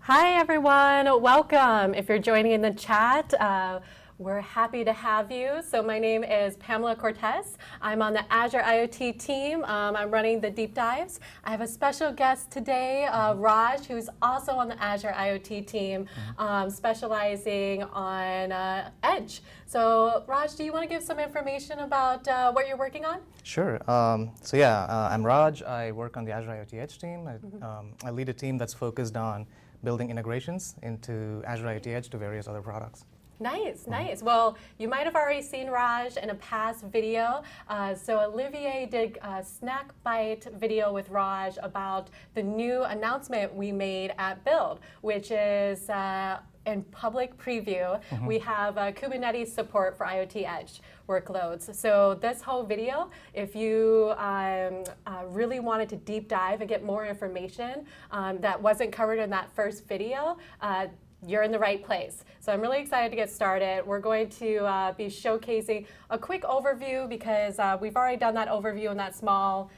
Hi, everyone. Welcome. If you're joining in the chat, we're happy to have you. So my name is Pamela Cortez. I'm on the Azure IoT team. I'm running the deep dives. I have a special guest today, Raj, who's also on the Azure IoT team, specializing on Edge. So Raj, do you want to give some information about what you're working on? Sure. I'm Raj. I work on the Azure IoT Edge team. I lead a team that's focused on building integrations into Azure IoT Edge to various other products. Nice, nice. Well, you might have already seen Raj in a past video. So Olivier did a snack bite video with Raj about the new announcement we made at Build, which is in public preview. We have Kubernetes support for IoT Edge workloads. So this whole video, if you really wanted to deep dive and get more information that wasn't covered in that first video, you're in the right place. So I'm really excited to get started. We're going to be showcasing a quick overview because we've already done that overview in that small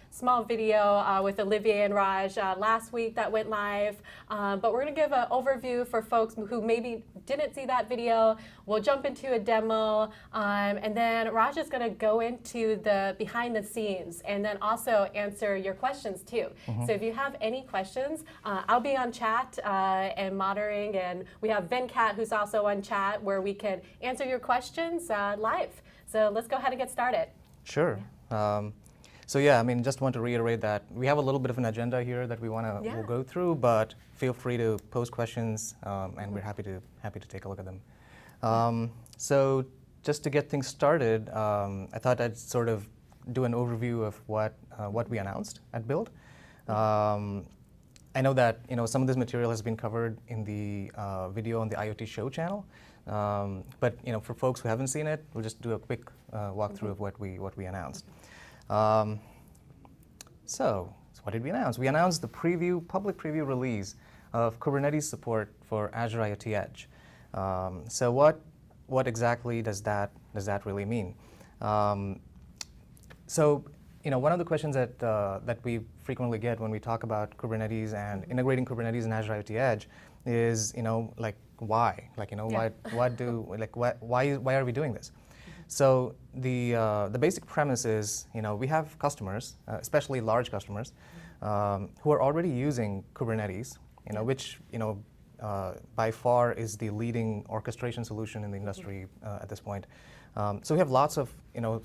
video with Olivier and Raj last week that went live. But we're going to give an overview for folks who maybe didn't see that video. We'll jump into a demo, and then Raj is going to go into the behind the scenes and then also answer your questions too. So if you have any questions, I'll be on chat and monitoring, and we have Venkat, who's also on chat, where we can answer your questions live. So let's go ahead and get started. Sure. Just want to reiterate that we have a little bit of an agenda here that we want to we'll go through, but feel free to post questions, and we're happy to take a look at them. So just to get things started, I thought I'd sort of do an overview of what we announced at Build. I know that some of this material has been covered in the video on the IoT Show channel, but for folks who haven't seen it, we'll just do a quick walkthrough of what we announced. So what did we announce? We announced the public preview release of Kubernetes support for Azure IoT Edge. So what exactly does that really mean? One of the questions that we frequently get when we talk about Kubernetes and integrating Kubernetes in Azure IoT Edge is, why? Why are we doing this? So the basic premise is, we have customers, especially large customers, who are already using Kubernetes, which by far is the leading orchestration solution in the industry at this point. So we have lots of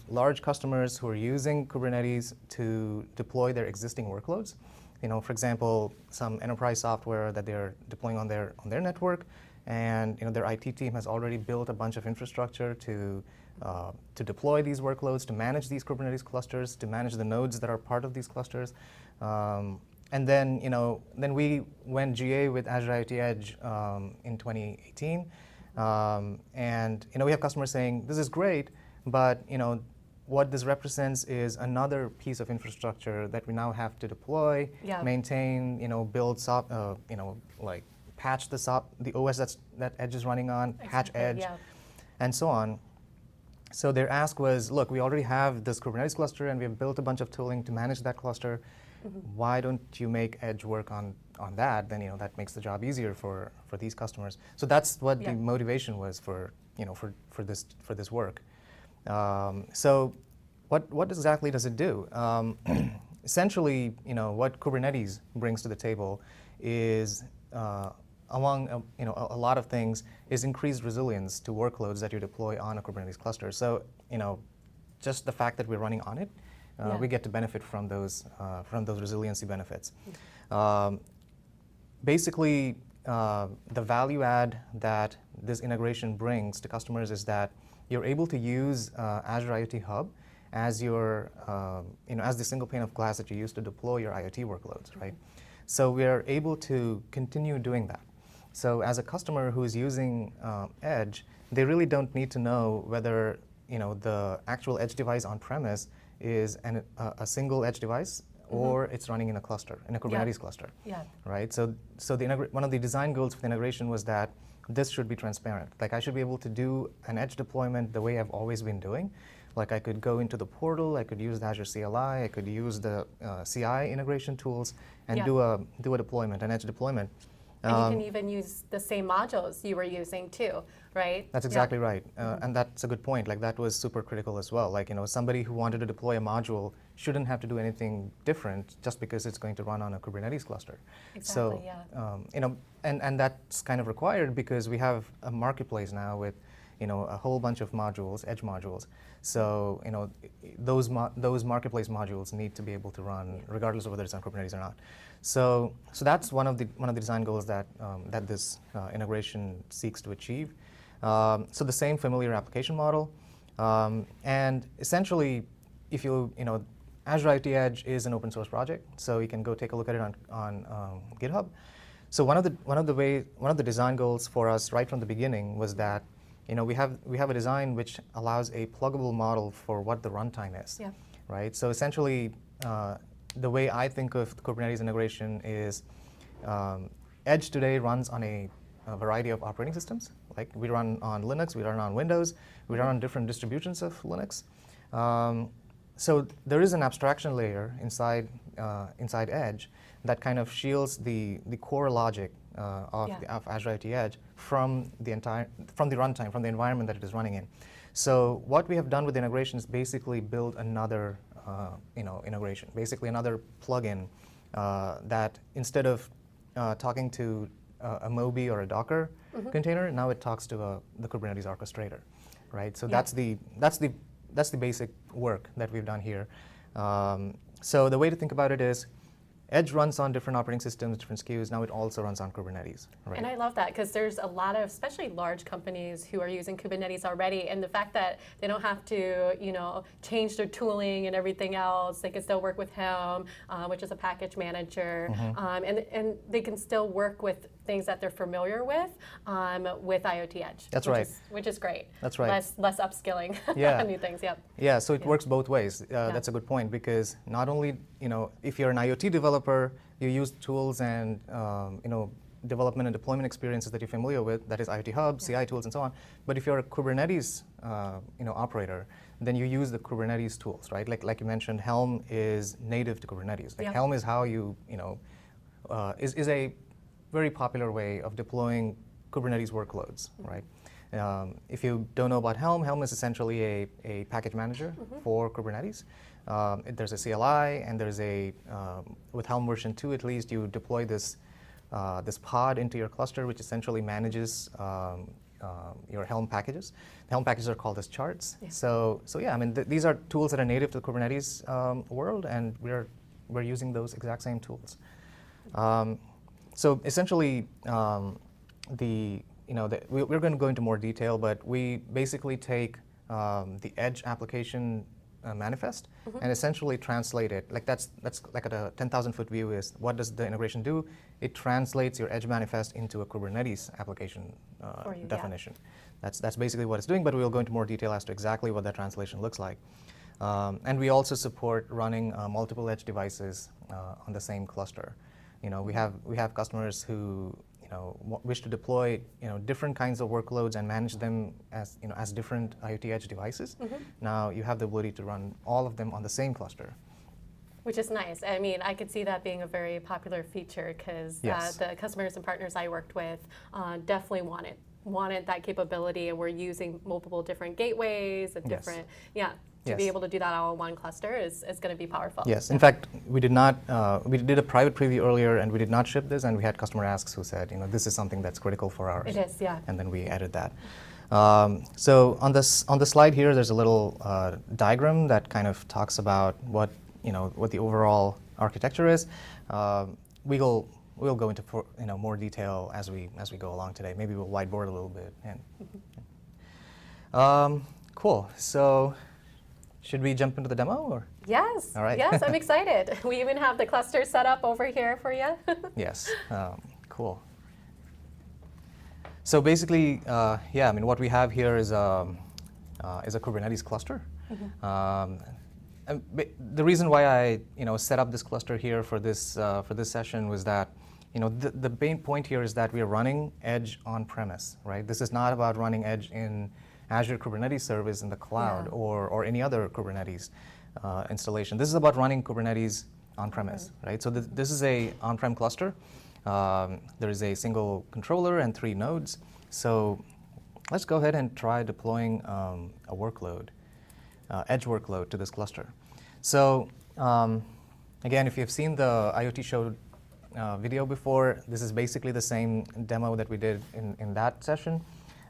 large customers who are using Kubernetes to deploy their existing workloads. For example, some enterprise software that they're deploying on their network, and their IT team has already built a bunch of infrastructure to deploy these workloads, to manage these Kubernetes clusters, to manage the nodes that are part of these clusters. And then we went GA with Azure IoT Edge in 2018. And we have customers saying, this is great, but what this represents is another piece of infrastructure that we now have to deploy, maintain, build, patch the OS that Edge is running on, patch Edge, and so on. So their ask was, look, we already have this Kubernetes cluster, and we have built a bunch of tooling to manage that cluster. Why don't you make Edge work on that? Then that makes the job easier for these customers. So that's what the motivation was for this work. So what exactly does it do? Essentially, what Kubernetes brings to the table is among a lot of things is increased resilience to workloads that you deploy on a Kubernetes cluster. So just the fact that we're running on it, we get to benefit from those resiliency benefits. Basically, the value add that this integration brings to customers is that you're able to use Azure IoT Hub as your as the single pane of glass that you use to deploy your IoT workloads, right? So we are able to continue doing that. So as a customer who is using Edge, they really don't need to know whether the actual Edge device on premise is a single Edge device or it's running in a cluster, in a Kubernetes cluster, right? So one of the design goals for the integration was that this should be transparent. Like I should be able to do an Edge deployment the way I've always been doing. Like I could go into the portal, I could use the Azure CLI, I could use the CI integration tools and do a deployment, an Edge deployment. And you can even use the same modules you were using too, right? That's exactly right. And that's a good point. Like that was super critical as well. Like, somebody who wanted to deploy a module shouldn't have to do anything different just because it's going to run on a Kubernetes cluster. Exactly, so, and that's kind of required because we have a marketplace now with, a whole bunch of modules, edge modules. So, those marketplace modules need to be able to run regardless of whether it's on Kubernetes or not. So that's one of the design goals that that this integration seeks to achieve. So the same familiar application model, and essentially, if Azure IoT Edge is an open source project, so you can go take a look at it on GitHub. So one of the design goals for us right from the beginning was that we have a design which allows a pluggable model for what the runtime is, right? So essentially, the way I think of the Kubernetes integration is Edge today runs on a variety of operating systems. Like we run on Linux, we run on Windows, we run on different distributions of Linux. So there is an abstraction layer inside Edge that kind of shields the core logic of Azure IoT Edge from the runtime, from the environment that it is running in. So what we have done with the integration is basically build another integration, basically another plugin that instead of talking to a Moby or a Docker container, now it talks to the Kubernetes orchestrator, right? So that's the basic work that we've done here. So the way to think about it is Edge runs on different operating systems, different SKUs. Now it also runs on Kubernetes. Right? And I love that because there's a lot of, especially large companies who are using Kubernetes already, and the fact that they don't have to, change their tooling and everything else. They can still work with Helm, which is a package manager, and they can still work with things that they're familiar with IoT Edge. That's right. Which is great. That's right. Less upskilling on new things. Yep. Yeah. So it works both ways. That's a good point because not only if you're an IoT developer, you use tools and development and deployment experiences that you're familiar with. That is IoT Hub, CI tools, and so on. But if you're a Kubernetes operator, then you use the Kubernetes tools, right? Like you mentioned, Helm is native to Kubernetes. Like Helm is how you is a very popular way of deploying Kubernetes workloads, right? If you don't know about Helm, Helm is essentially a package manager for Kubernetes. There's a CLI, and there's with Helm version 2 at least, you deploy this pod into your cluster, which essentially manages your Helm packages. The Helm packages are called as charts. So yeah, I mean, these are tools that are native to the Kubernetes world, and we're using those exact same tools. So essentially, we're going to go into more detail, but we basically take the Edge application manifest and essentially translate it. Like that's like at a 10,000-foot view is what does the integration do? It translates your Edge manifest into a Kubernetes application definition. That's basically what it's doing, but we'll go into more detail as to exactly what that translation looks like. And we also support running multiple Edge devices on the same cluster. We have customers who wish to deploy different kinds of workloads and manage them as different IoT Edge devices. Now you have the ability to run all of them on the same cluster. Which is nice. I mean, I could see that being a very popular feature because the customers and partners I worked with definitely wanted that capability, and we're using multiple different gateways and different to be able to do that all in one cluster is going to be powerful. Yes. In fact, we did a private preview earlier, and we did not ship this, and we had customer asks who said, this is something that's critical for ours. It is, yeah. And then we added that. So on the slide here, there's a little diagram that kind of talks about what the overall architecture is. We'll go into more detail as we go along today. Maybe we'll whiteboard a little bit. And cool. So. Should we jump into the demo? Or? Yes. All right. Yes, I'm excited. We even have the cluster set up over here for you. Yes. Cool. So basically, I mean, what we have here is a Kubernetes cluster. The reason why I set up this cluster here for this session was that the main point here is that we are running Edge on premise, right? This is not about running Edge in Azure Kubernetes Service in the cloud or any other Kubernetes installation. This is about running Kubernetes on-premise, right? So this is a on-prem cluster. There is a single controller and 3 nodes. So let's go ahead and try deploying a workload, edge workload to this cluster. So again, if you've seen the IoT show video before, this is basically the same demo that we did in that session.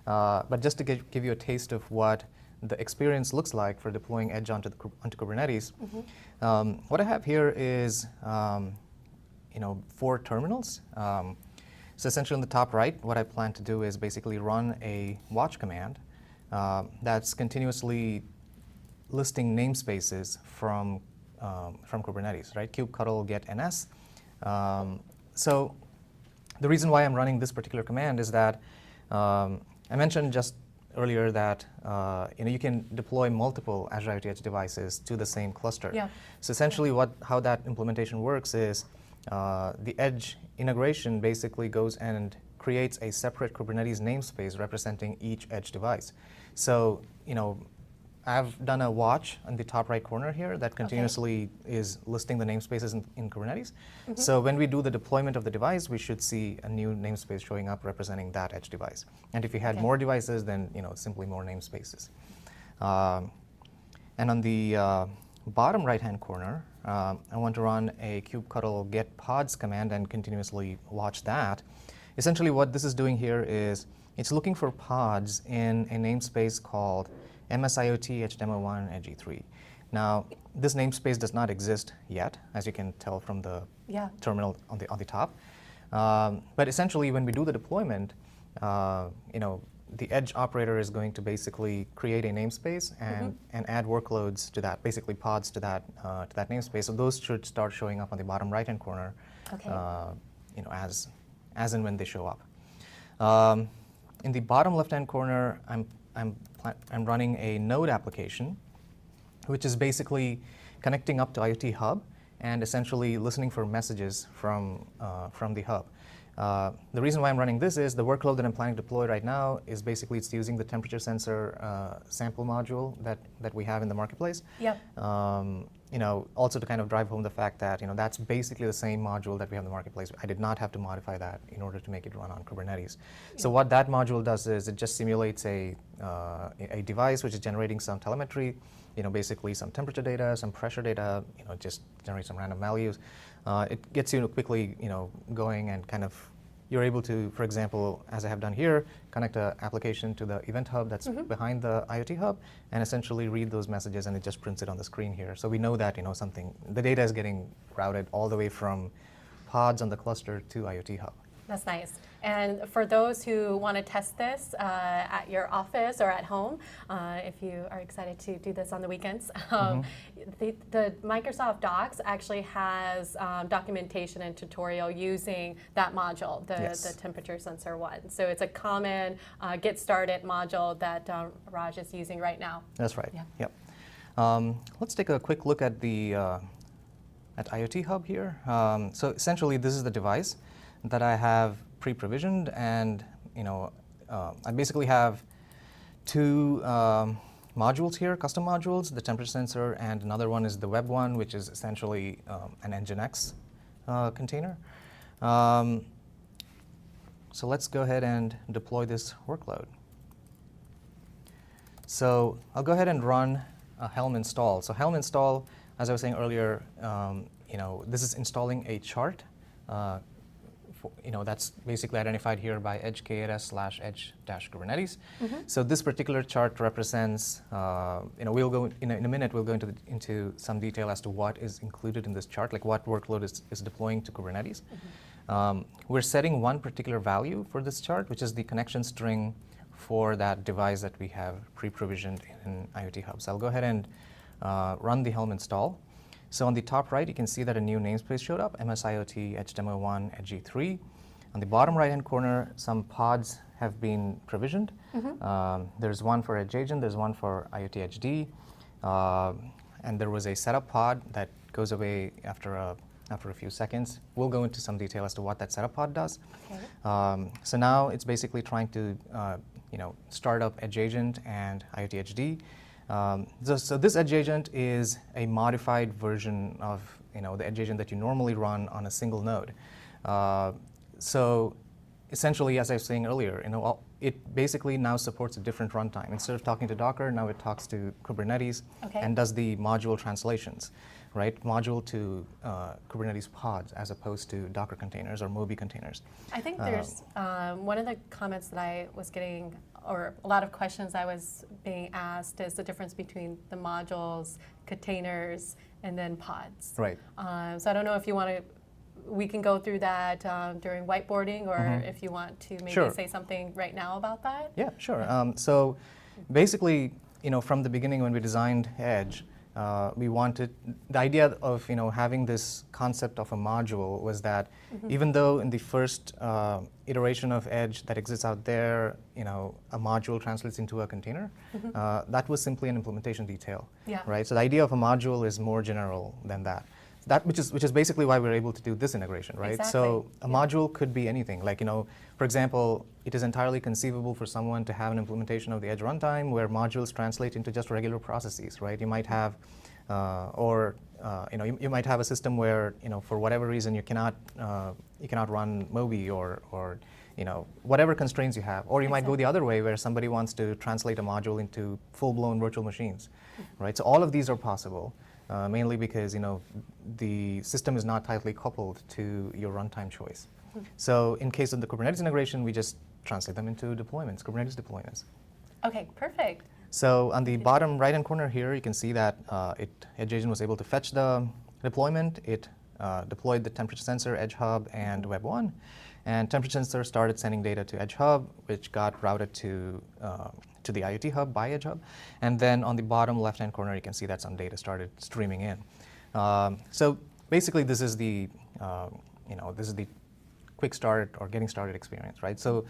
But just to give you a taste of what the experience looks like for deploying Edge onto Kubernetes, what I have here is 4 terminals. So essentially on the top right, what I plan to do is basically run a watch command that's continuously listing namespaces from Kubernetes, right? kubectl get ns. So the reason why I'm running this particular command is that I mentioned just earlier that you can deploy multiple Azure IoT Edge devices to the same cluster. Yeah. So essentially how that implementation works is the Edge integration basically goes and creates a separate Kubernetes namespace representing each Edge device. So I've done a watch on the top right corner here that continuously is listing the namespaces in Kubernetes. So when we do the deployment of the device, we should see a new namespace showing up representing that Edge device. And if you had more devices, then simply more namespaces. And on the bottom right-hand corner, I want to run a kubectl get pods command and continuously watch that. Essentially what this is doing here is it's looking for pods in a namespace called IoT Edge Demo 1 Edge E3. Now, this namespace does not exist yet, as you can tell from the terminal on the top. But essentially, when we do the deployment, the Edge operator is going to basically create a namespace and add workloads to that, basically pods to that namespace. So those should start showing up on the bottom right-hand corner, as and when they show up. In the bottom left-hand corner, I'm running a node application, which is basically connecting up to IoT Hub and essentially listening for messages from the hub. The reason why I'm running this is the workload that I'm planning to deploy right now is basically it's using the temperature sensor sample module that we have in the marketplace. Yep. Also to kind of drive home the fact that that's basically the same module that we have in the marketplace. I did not have to modify that in order to make it run on Kubernetes. So what that module does is it just simulates a device which is generating some telemetry, basically some temperature data, some pressure data, just generate some random values. It gets you quickly, going and kind of you're able to, for example, as I have done here, connect an application to the event hub that's behind the IoT hub and essentially read those messages, and it just prints it on the screen here. So we know that the data is getting routed all the way from pods on the cluster to IoT hub. That's nice. And for those who want to test this at your office or at home, if you are excited to do this on the weekends, the Microsoft Docs actually has documentation and tutorial using that module, the temperature sensor one. So it's a common get started module that Raj is using right now. That's right. Yeah. Yep. Let's take a quick look at the at IoT Hub here. So essentially, this is the device that I have pre-provisioned, and I basically have 2 modules here, custom modules, the temperature sensor, and another one is the web one, which is essentially an Nginx container. So let's go ahead and deploy this workload. So I'll go ahead and run a Helm install. So Helm install, as I was saying earlier, this is installing a chart. That's basically identified here by edge k8s/edge-kubernetes. So this particular chart represents, we'll go in a minute. We'll go into some detail as to what is included in this chart, like what workload is deploying to Kubernetes. We're setting one particular value for this chart, which is the connection string for that device that we have pre-provisioned in IoT Hub. So I'll go ahead and run the Helm install. So on the top right, you can see that a new namespace showed up, IoT Edge Demo 1 Edge E3. On the bottom right-hand corner, some pods have been provisioned. There's one for Edge Agent, there's one for IoT Edge D, and there was a setup pod that goes away after a few seconds. We'll go into some detail as to what that setup pod does. So now it's basically trying to start up Edge Agent and IoT Edge D. So this Edge Agent is a modified version of the Edge Agent that you normally run on a single node. So essentially, as I was saying earlier, it basically now supports a different runtime. Instead of talking to Docker, now it talks to Kubernetes and does the module translations, right? Module to Kubernetes pods as opposed to Docker containers or Moby containers. I think there's one of the comments that I was getting, or a lot of questions I was being asked, is the difference between the modules, containers, and then pods. Right. So I don't know if you want to, we can go through that during whiteboarding, or if you want to maybe say something right now about that. Yeah, sure. So basically, from the beginning when we designed Edge, we wanted, the idea of having this concept of a module was that even though in the first iteration of Edge that exists out there, a module translates into a container, that was simply an implementation detail, right? So the idea of a module is more general than that. Which is basically why we're able to do this integration, right? Exactly. So a module could be anything. Like, for example, it is entirely conceivable for someone to have an implementation of the Edge runtime where modules translate into just regular processes, right? You might have, you might have a system where, for whatever reason you cannot run Moby or whatever constraints you have. Or you might go the other way where somebody wants to translate a module into full-blown virtual machines, right? So all of these are possible. Mainly because the system is not tightly coupled to your runtime choice. So in case of the Kubernetes integration, we just translate them into deployments, Kubernetes deployments. Okay, perfect. So on the bottom right-hand corner here, you can see that Edge Agent was able to fetch the deployment. It deployed the temperature sensor, Edge Hub, and Web 1. And temperature sensor started sending data to Edge Hub, which got routed to the IoT Hub by Edge Hub. And then on the bottom left-hand corner, you can see that some data started streaming in. So basically, this is the quick start or getting started experience, right? So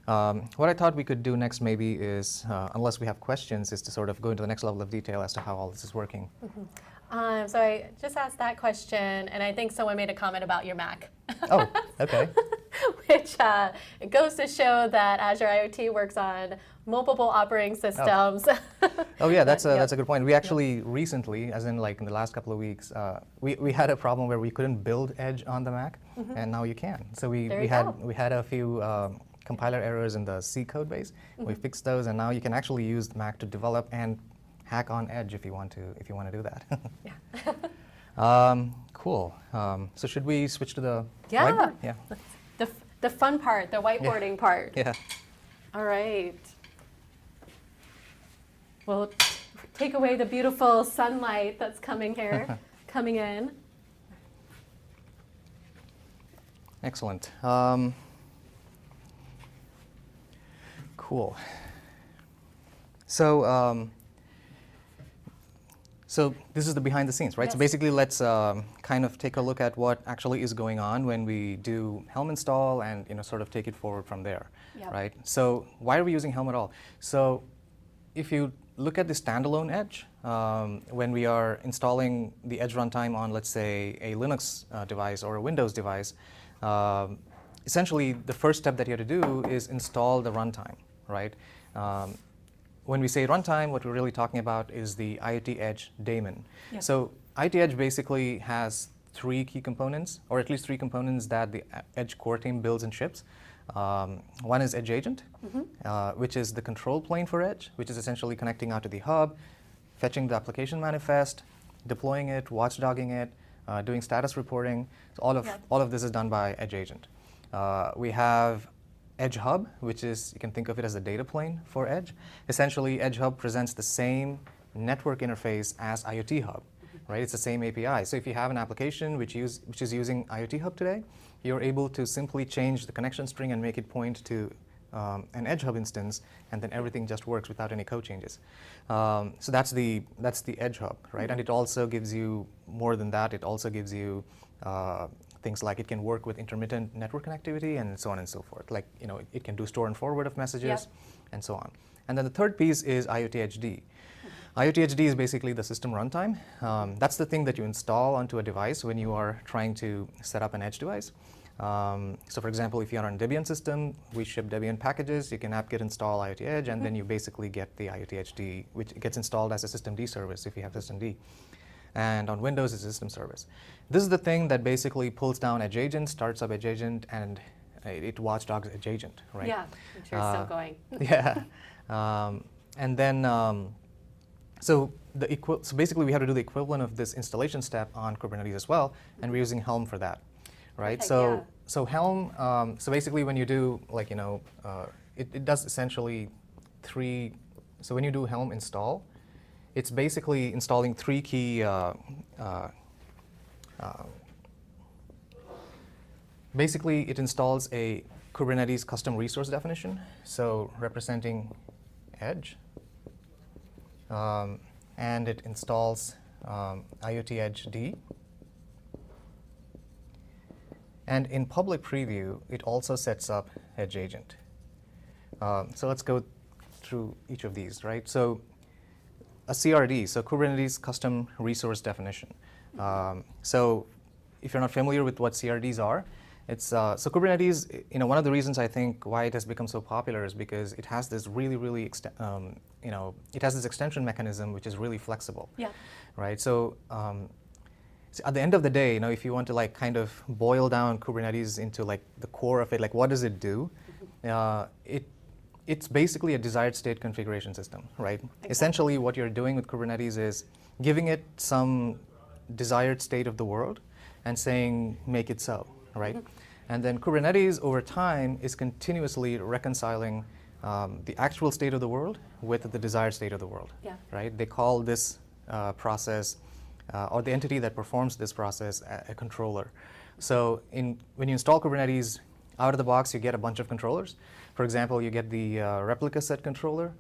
what I thought we could do next maybe is, unless we have questions, is to sort of go into the next level of detail as to how all this is working. So I just asked that question, and I think someone made a comment about your Mac. Oh, okay. Which it goes to show that Azure IoT works on multiple operating systems. Oh yeah, that's a good point. We actually recently, as in like in the last couple of weeks, we had a problem where we couldn't build Edge on the Mac, and now you can. So we had a few compiler errors in the C code base. We fixed those, and now you can actually use the Mac to develop and hack on Edge if you want to do that. Cool. So should we switch to the whiteboard? Yeah. The fun part, the whiteboarding part. Yeah. All right. We'll take away the beautiful sunlight that's coming here, coming in. Excellent. Cool. So this is the behind the scenes, right? Yes. So basically, let's kind of take a look at what actually is going on when we do Helm install and sort of take it forward from there, right? So why are we using Helm at all? So if you look at the standalone Edge, when we are installing the Edge runtime on, let's say, a Linux device or a Windows device, essentially the first step that you have to do is install the runtime, right? When we say runtime, what we're really talking about is the IoT Edge daemon. Yep. So IoT Edge basically has three key components, or at least three components that the Edge core team builds and ships. One is Edge Agent, which is the control plane for Edge, which is essentially connecting out to the hub, fetching the application manifest, deploying it, watchdogging it, doing status reporting. So all of this is done by Edge Agent. We have Edge Hub, which is, you can think of it as the data plane for Edge. Essentially, Edge Hub presents the same network interface as IoT Hub, right? It's the same API. So if you have an application which is using IoT Hub today, you're able to simply change the connection string and make it point to an Edge Hub instance, and then everything just works without any code changes. So that's the Edge Hub, right? And it also gives you more than that. It also gives you things like it can work with intermittent network connectivity and so on and so forth. Like, it can do store and forward of messages and so on. And then the third piece is IoT HD. IoT HD is basically the system runtime. That's the thing that you install onto a device when you are trying to set up an Edge device. So for example, if you're on a Debian system, we ship Debian packages. You can apt-get install IoT Edge, and then you basically get the IoT HD, which gets installed as a systemd service if you have systemd. And on Windows, it's a system service. This is the thing that basically pulls down Edge Agent, starts up Edge Agent, and it watchdogs Edge Agent, right? Yeah, I'm sure it's still going. Yeah. And then, so basically we have to do the equivalent of this installation step on Kubernetes as well, and we're using Helm for that, right? Perfect, So Helm, so basically when you do like, it does essentially three, so when you do Helm install, it's basically installing three key, basically it installs a Kubernetes custom resource definition, so representing Edge, and it installs IoT Edge D. And in public preview, it also sets up Edge Agent. So let's go through each of these, right? So a CRD, so Kubernetes Custom Resource Definition. So if you're not familiar with what CRDs are, it's so Kubernetes. One of the reasons I think why it has become so popular is because it has this really it has this extension mechanism which is really flexible. Yeah. Right. So at the end of the day, if you want to like kind of boil down Kubernetes into like the core of it, like what does it do? It's basically a desired state configuration system, right? Exactly. Essentially, what you're doing with Kubernetes is giving it some desired state of the world and saying, make it so, right? And then Kubernetes, over time, is continuously reconciling the actual state of the world with the desired state of the world, right? They call this process, or the entity that performs this process, a controller. So when you install Kubernetes, out of the box, you get a bunch of controllers. For example, you get the replica set controller.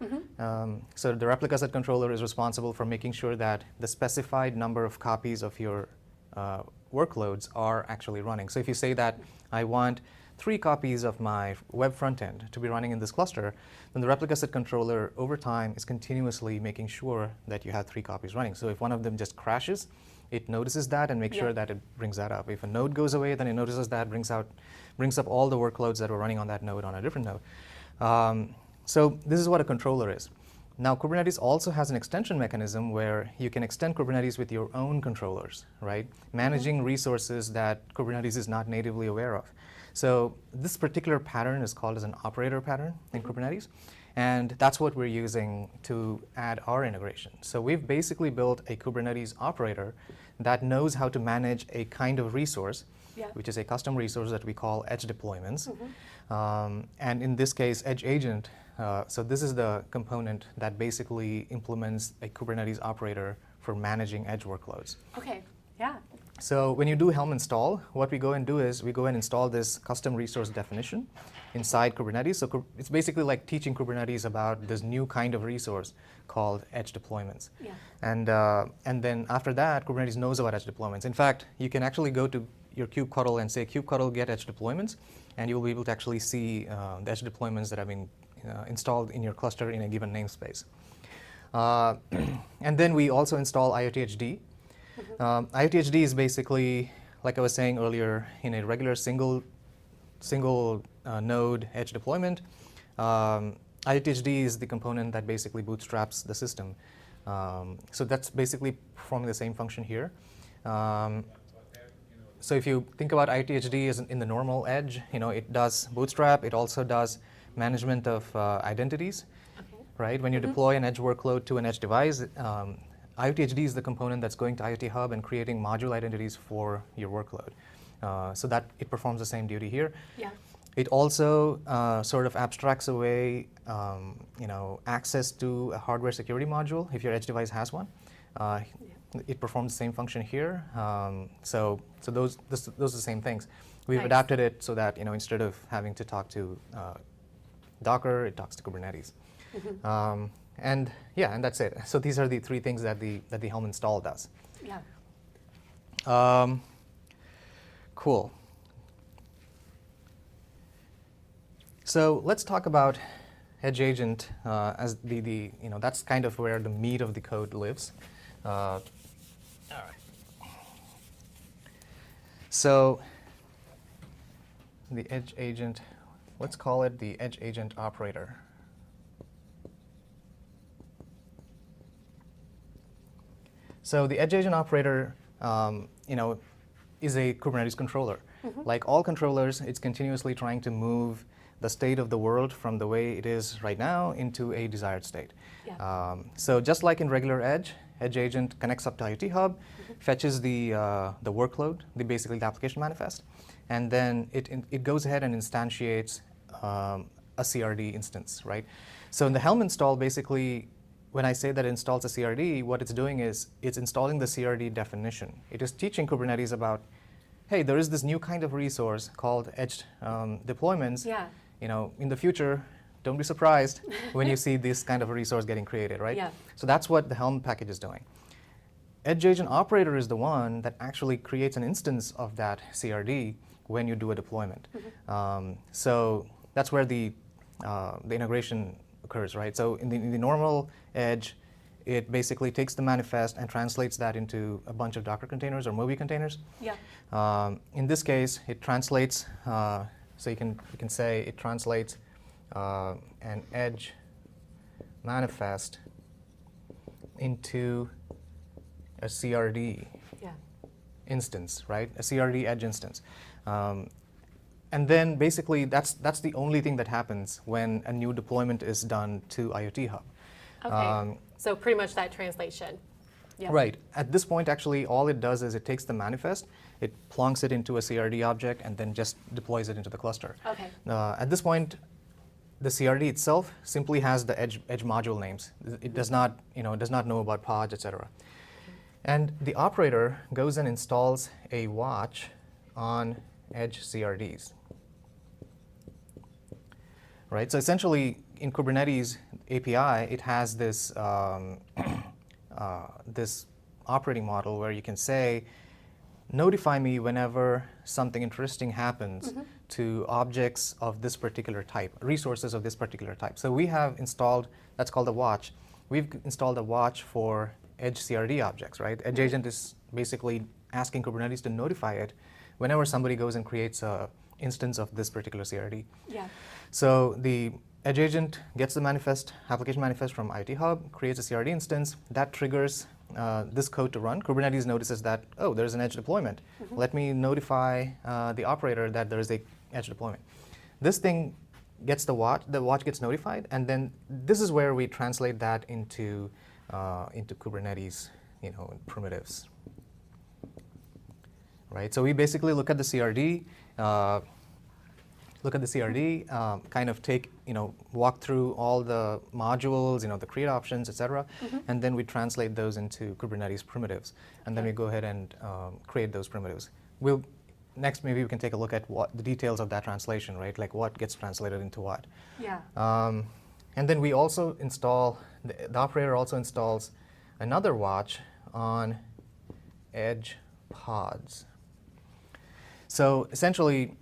So the replica set controller is responsible for making sure that the specified number of copies of your workloads are actually running. So if you say that I want 3 copies of my web front end to be running in this cluster, then the replica set controller over time is continuously making sure that you have 3 copies running. So if one of them just crashes, it notices that and makes sure that it brings that up. If a node goes away, then it notices that, brings up all the workloads that were running on that node on a different node. So this is what a controller is. Now Kubernetes also has an extension mechanism where you can extend Kubernetes with your own controllers, right? Managing resources that Kubernetes is not natively aware of. So this particular pattern is called as an operator pattern in Kubernetes. And that's what we're using to add our integration. So we've basically built a Kubernetes operator that knows how to manage a kind of resource, which is a custom resource that we call edge deployments. And in this case, Edge Agent. So this is the component that basically implements a Kubernetes operator for managing edge workloads. Okay, yeah. So when you do Helm install, what we go and do is we go and install this custom resource definition inside Kubernetes. So it's basically like teaching Kubernetes about this new kind of resource called edge deployments. And then after that, Kubernetes knows about edge deployments. In fact, you can actually go to your kubectl and say kubectl get edge deployments, and you'll be able to actually see the edge deployments that have been installed in your cluster in a given namespace. And then we also install IoT Edge D. IoT Edge D is basically, like I was saying earlier, in a regular single node edge deployment. IoT Edge D is the component that basically bootstraps the system. So that's basically performing the same function here. So if you think about IoT Edge D as in the normal edge, it does bootstrap. It also does management of identities, right? When you deploy an edge workload to an edge device, IoT Edge D is the component that's going to IoT Hub and creating module identities for your workload. So that it performs the same duty here. It also sort of abstracts away access to a hardware security module if your edge device has one. It performs the same function here. So those are the same things. We've adapted it so that instead of having to talk to Docker, it talks to Kubernetes. And that's it. So these are the 3 things that the Helm install does. Cool. So let's talk about Edge Agent as that's kind of where the meat of the code lives. All right. So the Edge Agent, let's call it the Edge Agent operator. So the Edge Agent operator, is a Kubernetes controller. Like all controllers, it's continuously trying to move the state of the world from the way it is right now into a desired state. Yeah. So just like in regular Edge, Edge Agent connects up to IoT Hub, fetches the workload, basically the application manifest, and then it goes ahead and instantiates a CRD instance, right? So in the Helm install, basically, when I say that it installs a CRD, what it's doing is it's installing the CRD definition. It is teaching Kubernetes about, hey, there is this new kind of resource called Edge deployments. Yeah. In the future, don't be surprised when you see this kind of a resource getting created, right? Yeah. So that's what the Helm package is doing. Edge Agent Operator is the one that actually creates an instance of that CRD when you do a deployment. So that's where the integration occurs, right? So in the normal Edge, it basically takes the manifest and translates that into a bunch of Docker containers or Moby containers. Yeah. In this case, it translates. So you can say it translates an Edge manifest into a CRD instance, right? A CRD Edge instance. And then basically that's the only thing that happens when a new deployment is done to IoT Hub. Okay. So pretty much that translation. Yeah. Right. At this point, actually, all it does is it takes the manifest, it plonks it into a CRD object, and then just deploys it into the cluster. Okay. At this point, the CRD itself simply has the edge module names. It does not, it does not know about pods, etc. And the operator goes and installs a watch on Edge CRDs. Right. So essentially, in Kubernetes API, it has this this operating model where you can say, notify me whenever something interesting happens to objects of this particular type, resources of this particular type. So we have installed, that's called a watch. We've installed a watch for Edge CRD objects, right? Edge Agent is basically asking Kubernetes to notify it whenever somebody goes and creates an instance of this particular CRD. Yeah. So the Edge Agent gets the manifest, application manifest from IoT Hub, creates a CRD instance, that triggers this code to run. Kubernetes notices that, oh, there's an Edge deployment. Let me notify the operator that there is a Edge deployment. This thing gets the watch gets notified, and then this is where we translate that into Kubernetes, primitives. Right. So we basically look at the CRD. Kind of take, walk through all the modules, the create options, etc., and then we translate those into Kubernetes primitives, and then we go ahead and create those primitives. Next, maybe we can take a look at what the details of that translation, right? Like what gets translated into what. Yeah. And then we also install, the operator also installs another watch on Edge pods. So essentially,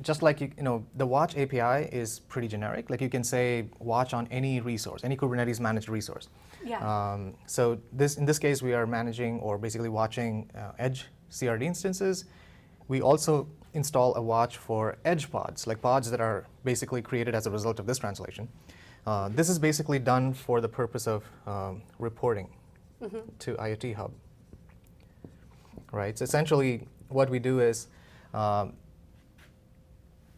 just like the watch API is pretty generic. Like you can say watch on any resource, any Kubernetes managed resource. Yeah. So in this case, we are managing or basically watching Edge CRD instances. We also install a watch for Edge pods, like pods that are basically created as a result of this translation. This is basically done for the purpose of reporting to IoT Hub. Right. So essentially, what we do is.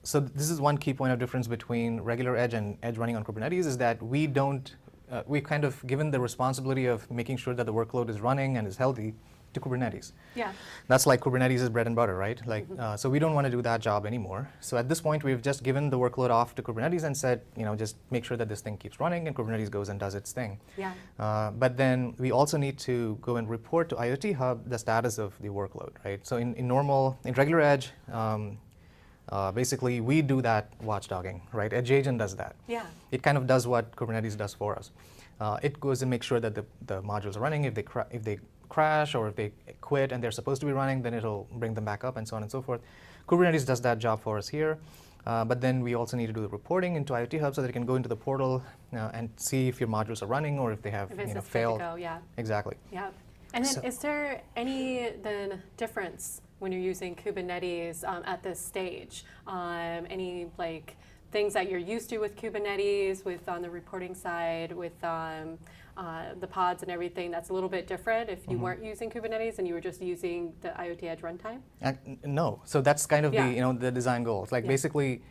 So this is one key point of difference between regular Edge and Edge running on Kubernetes is that we've kind of given the responsibility of making sure that the workload is running and is healthy to Kubernetes. Yeah. That's like Kubernetes' bread and butter, right? Like, so we don't want to do that job anymore. So at this point, we've just given the workload off to Kubernetes and said, just make sure that this thing keeps running, and Kubernetes goes and does its thing. Yeah. But then we also need to go and report to IoT Hub the status of the workload, right? So in regular Edge, basically, we do that watchdogging, right? Edge Agent does that. Yeah. It kind of does what Kubernetes does for us. It goes and makes sure that the modules are running. If they crash or if they quit and they're supposed to be running, then it'll bring them back up and so on and so forth. Kubernetes does that job for us here. But then we also need to do the reporting into IoT Hub so that it can go into the portal and see if your modules are running or if they have failed. Go, yeah. Exactly. Yeah. And then is there any difference when you're using Kubernetes at this stage? Any things that you're used to with Kubernetes, on the reporting side, with the pods and everything, that's a little bit different if you weren't using Kubernetes and you were just using the IoT Edge runtime? No. So that's kind of the design goals. Like basically,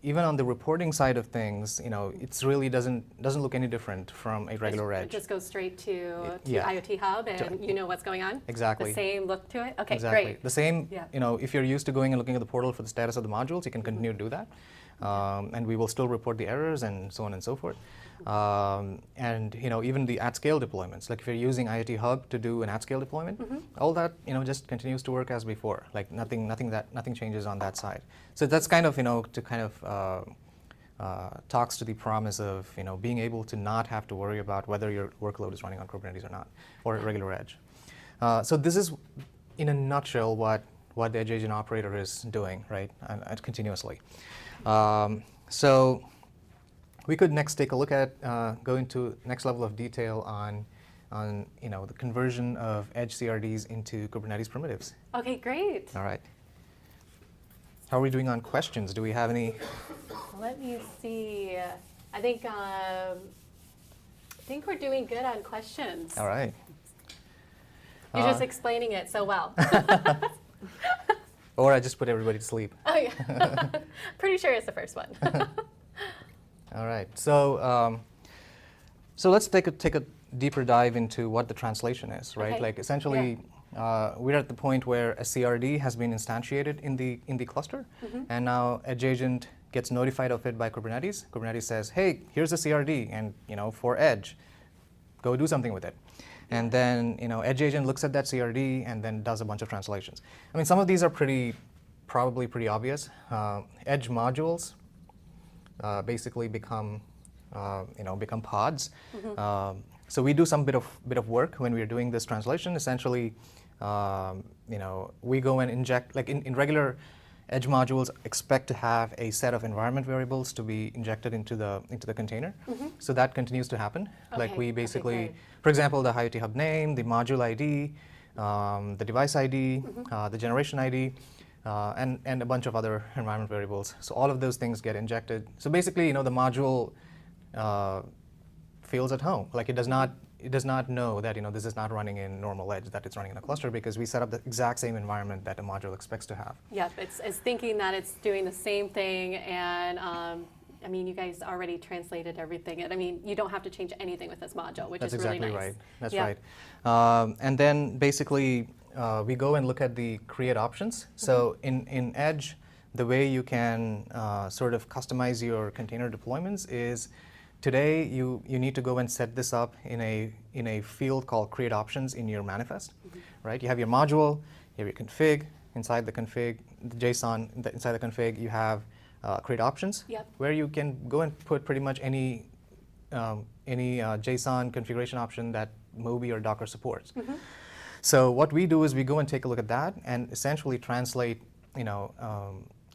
even on the reporting side of things, it's really doesn't look any different from a regular Edge. It just goes straight to IoT Hub, and you know what's going on. Exactly. The same look to it. Okay, exactly. Great. The same. If you're used to going and looking at the portal for the status of the modules, you can continue to do that, and we will still report the errors and so on and so forth. And even the at-scale deployments, like if you're using IoT Hub to do an at-scale deployment, all that just continues to work as before. Like nothing changes on that side. So that's kind of to kind of talks to the promise of being able to not have to worry about whether your workload is running on Kubernetes or not, or a regular Edge. So this is, in a nutshell, what the Edge Agent operator is doing, right, and continuously. So we could next take a look at, go into next level of detail on the conversion of Edge CRDs into Kubernetes primitives. Okay, great. All right. How are we doing on questions? Do we have any? Let me see. I think we're doing good on questions. All right. You're just explaining it so well. Or I just put everybody to sleep. Oh yeah. Pretty sure it's the first one. All right. So so let's take a deeper dive into what the translation is, right? Okay. Like essentially, we're at the point where a CRD has been instantiated in the cluster, and now Edge Agent gets notified of it by Kubernetes. Kubernetes says, "Hey, here's a CRD, and for Edge, go do something with it." And then Edge Agent looks at that CRD and then does a bunch of translations. I mean, some of these are probably pretty obvious. Edge modules basically become pods. So we do some bit of work when we're doing this translation. Essentially, we go and inject, like in regular Edge modules, expect to have a set of environment variables to be injected into the container. So that continues to happen. Like we basically, for example, the IoT Hub name, the module ID, the device ID, the generation ID, and a bunch of other environment variables. So all of those things get injected. So basically, the module feels at home. Like it does not know that this is not running in normal Edge, that it's running in a cluster, because we set up the exact same environment that a module expects to have. Yep, it's thinking that it's doing the same thing, and I mean, you guys already translated everything, and I mean, you don't have to change anything with this module, which is really nice. That's exactly right. That's right. And then basically, we go and look at the create options. So in Edge, the way you can sort of customize your container deployments is, today you need to go and set this up in a field called create options in your manifest, right? You have your module, you have your config. Inside the config, the JSON inside the config, you have create options, where you can go and put pretty much any JSON configuration option that Moby or Docker supports. So what we do is we go and take a look at that and essentially translate,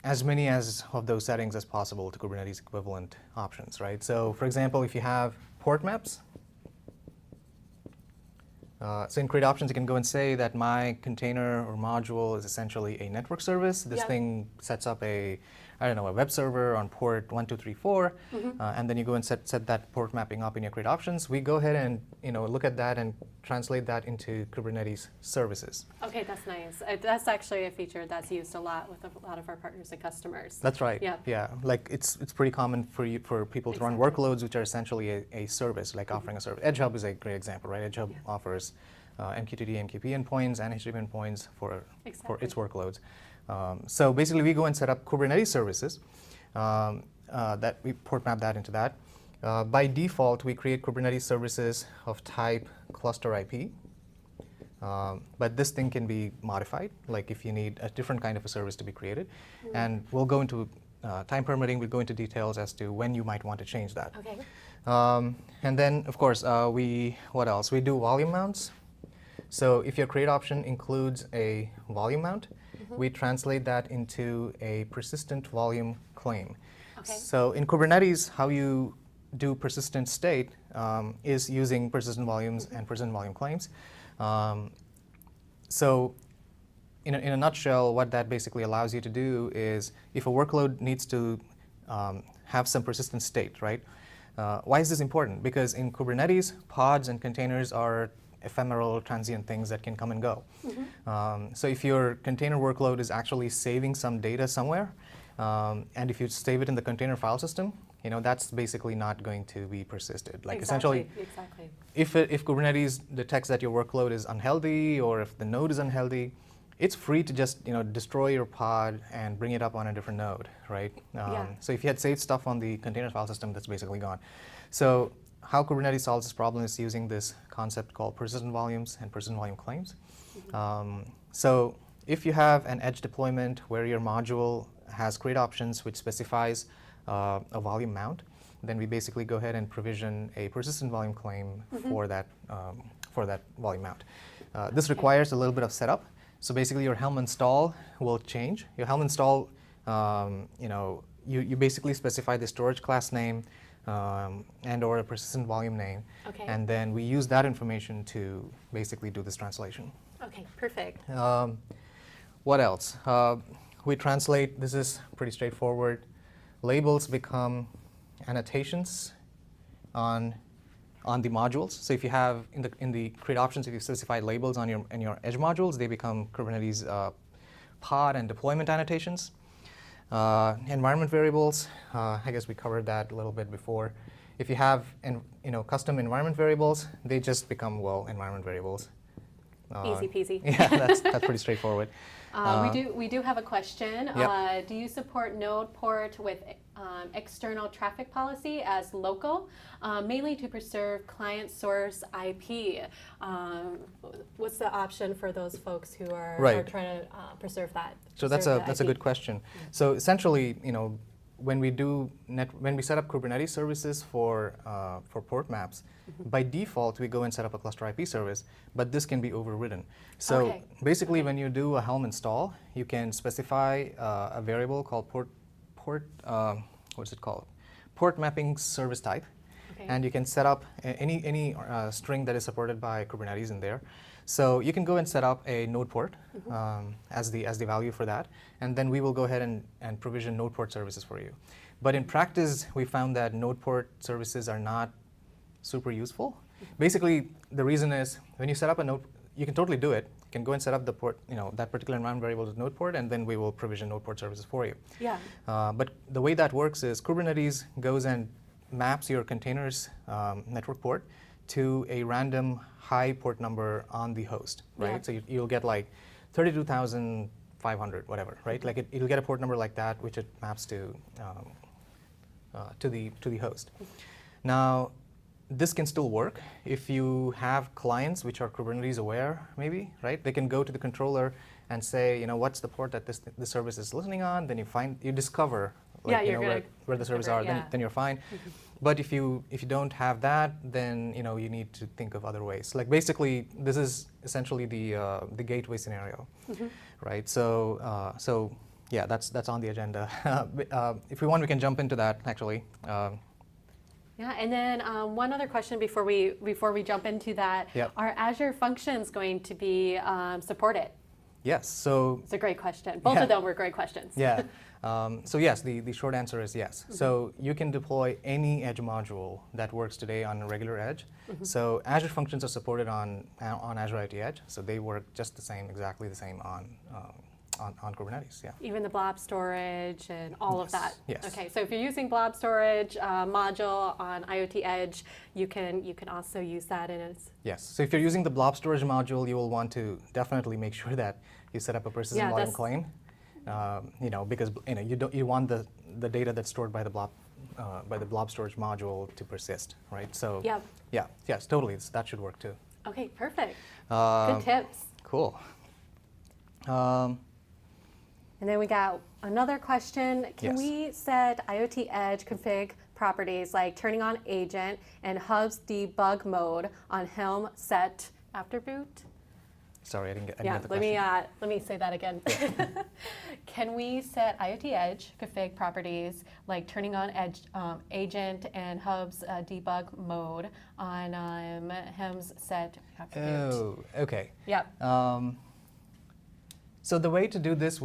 as many of those settings as possible to Kubernetes equivalent options, right? So for example, if you have port maps, so in create options, you can go and say that my container or module is essentially a network service. This thing sets up a web server on port 1234, and then you go and set that port mapping up in your create options. We go ahead and look at that and translate that into Kubernetes services. Okay, that's nice. That's actually a feature that's used a lot with a lot of our partners and customers. That's right. Yeah. Like it's pretty common for people to run workloads, which are essentially a service, like offering a service. Edge Hub is a great example, right? Edge Hub offers MQTT, MQP endpoints, and HTTP endpoints for its workloads. So basically, we go and set up Kubernetes services that we port map that into that. By default, we create Kubernetes services of type cluster IP. But this thing can be modified, like if you need a different kind of a service to be created. And we'll go into time permitting, we'll go into details as to when you might want to change that. Okay. And then, of course, what else? We do volume mounts. So if your create option includes a volume mount, we translate that into a persistent volume claim. Okay. So in Kubernetes, how you do persistent state is using persistent volumes and persistent volume claims. So in a nutshell, what that basically allows you to do is, if a workload needs to have some persistent state, right? Why is this important? Because in Kubernetes, pods and containers are ephemeral, transient things that can come and go. So if your container workload is actually saving some data somewhere, and if you save it in the container file system, that's basically not going to be persisted. Like essentially, if Kubernetes detects that your workload is unhealthy, or if the node is unhealthy, it's free to just destroy your pod and bring it up on a different node, right? So if you had saved stuff on the container file system, that's basically gone. So how Kubernetes solves this problem is using this concept called persistent volumes and persistent volume claims. So if you have an edge deployment where your module has create options which specifies a volume mount, then we basically go ahead and provision a persistent volume claim for that volume mount. This requires a little bit of setup. So basically, your Helm install will change. Your Helm install, you basically specify the storage class name and/or a persistent volume name, and then we use that information to basically do this translation. Okay, perfect. What else? We translate. This is pretty straightforward. Labels become annotations on the modules. So if you have in the create options, if you specify labels on your edge modules, they become Kubernetes pod and deployment annotations. Environment variables, I guess we covered that a little bit before. If you have custom environment variables, they just become environment variables. Easy peasy. Yeah, that's pretty straightforward. We do have a question. Yep. Do you support node port with external traffic policy as local, mainly to preserve client source IP? What's the option for those folks who are trying to preserve that? So that's a good question. So essentially, when we set up Kubernetes services for port maps, by default we go and set up a cluster IP service, but this can be overridden. So basically, when you do a Helm install, you can specify a variable called port mapping service type, and you can set up any string that is supported by Kubernetes in there. So you can go and set up a node port as the value for that, and then we will go ahead and provision node port services for you. But in practice, we found that node port services are not super useful. Basically, the reason is when you set up a node, you can totally do it. You can go and set up the port, that particular environment variable as node port, and then we will provision node port services for you. Yeah. But the way that works is Kubernetes goes and maps your container's network port to a random high port number on the host, right? Yeah. So you'll get like 32,500, whatever, right? Like it'll get a port number like that, which it maps to the host. Now, this can still work if you have clients which are Kubernetes aware, maybe, right? They can go to the controller and say, what's the port that this service is listening on? Then you discover where the services are. Then you're fine. But if you don't have that, then you need to think of other ways. Like basically, this is essentially the gateway scenario, right? So yeah, that's on the agenda. If we want, we can jump into that actually. Yeah, and then one other question before we jump into that: Are Azure functions going to be supported? Yes. So it's a great question. Both of them were great questions. Yeah. So yes, the short answer is yes. So you can deploy any edge module that works today on a regular edge. So Azure functions are supported on Azure IoT Edge. So they work just the same, exactly the same on Kubernetes. Yeah. Even the blob storage and all of that. Yes. Okay. So if you're using blob storage module on IoT Edge, you can also use that in its. Yes. So if you're using the blob storage module, you will want to definitely make sure that you set up a persistent volume claim. Because you want the data that's stored by the blob storage module to persist, right? So yes, totally, that should work too. Okay, perfect. Good tips. Cool. And then we got another question. Can we set IoT Edge config properties like turning on agent and hubs debug mode on Helm set after boot? Sorry, I didn't get the question. Let me say that again. Can we set IoT Edge config properties like turning on Edge agent and hubs debug mode on Helm's set after boot? Oh, okay. Yep. So the way to do this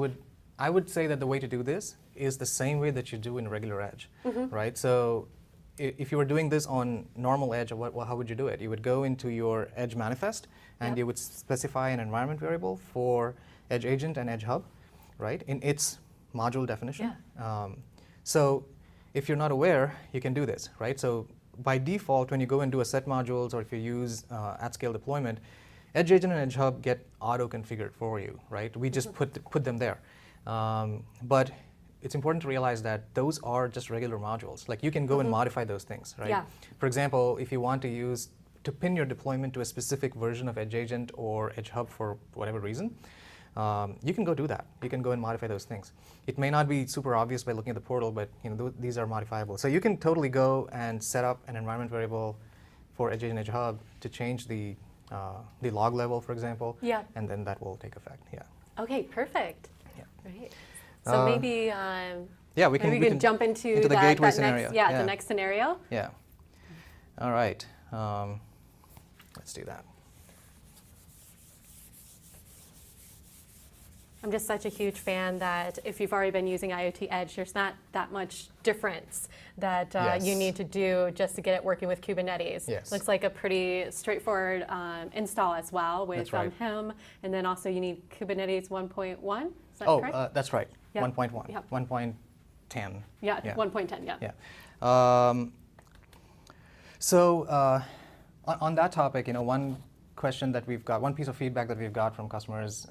I would say that the way to do this is the same way that you do in regular Edge, right? So if you were doing this on normal Edge, how would you do it? You would go into your Edge manifest, and you would specify an environment variable for Edge Agent and Edge Hub, right, in its module definition. So if you're not aware, you can do this, right? So by default, when you go and do a set modules, or if you use at-scale deployment, Edge Agent and Edge Hub get auto-configured for you, right? We just put them there. But it's important to realize that those are just regular modules. Like, you can go and modify those things, right? For example, if you want to pin your deployment to a specific version of Edge Agent or Edge Hub for whatever reason, you can go do that. You can go and modify those things. It may not be super obvious by looking at the portal, but these are modifiable. So you can totally go and set up an environment variable for Edge Agent and Edge Hub to change the log level, for example, and then that will take effect. Okay, perfect. Right. So we can jump into the gateway scenario. The next scenario. All right. Let's do that. I'm just such a huge fan that if you've already been using IoT Edge, there's not that much difference that you need to do just to get it working with Kubernetes. Looks like a pretty straightforward install as well with Helm, and then also you need Kubernetes 1.1. Is that correct? That's right. 1.1. 1.10. 1.10. So on that topic, one question that we've got, one piece of feedback that we've got from customers,